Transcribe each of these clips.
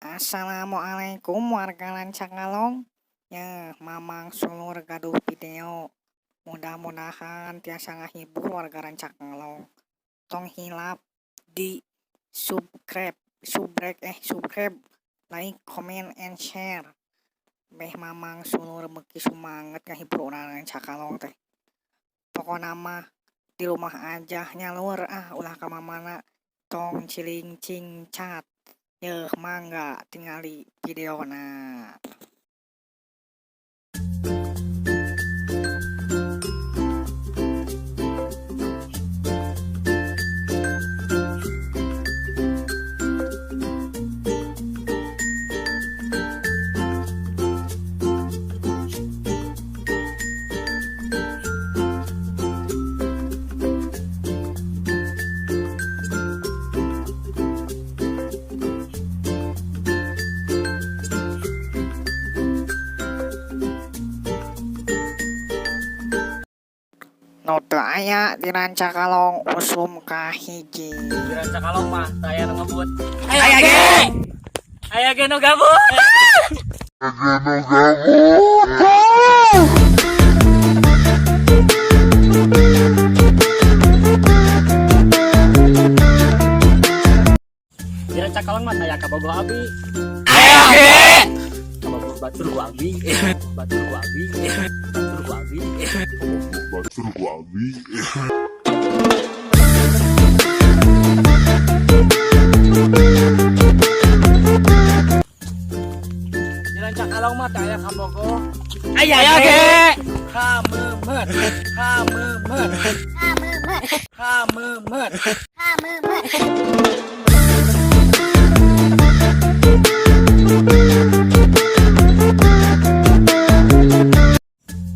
Assalamualaikum warga Lancakalong. Ya, Mamang Sulur gaduh video. Mudah-mudahan tiasa ngahibur warga Lancakalong. Tong hilap di subscribe, like, comment, and share. Beh Mamang Sulur beki sumanget ngahibur orang Lancakalong teh. Pokoknya mah di rumah aja nyalur ulah ka mamana tong ciling cingcat. Mangga tingali video na. Note aya di Lancakalong usum ka hiji. Di Lancakalong mah saya nu ngebut. Aya ge nu gabut. Di Lancakalong mah saya kabogo abi. Aya ge. Kabogo batur ku abi. Batur ku abi. Di Lancakalong mah saya kabogo. Aya ge. Kamemet.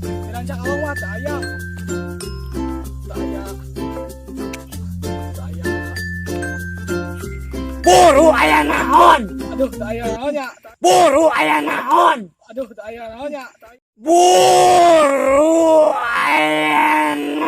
Di Lancakalong mah saya Buru aya naon? aduh saya naonnya. Buru aya naon? Aduh saya naonnya. Buru aya naon?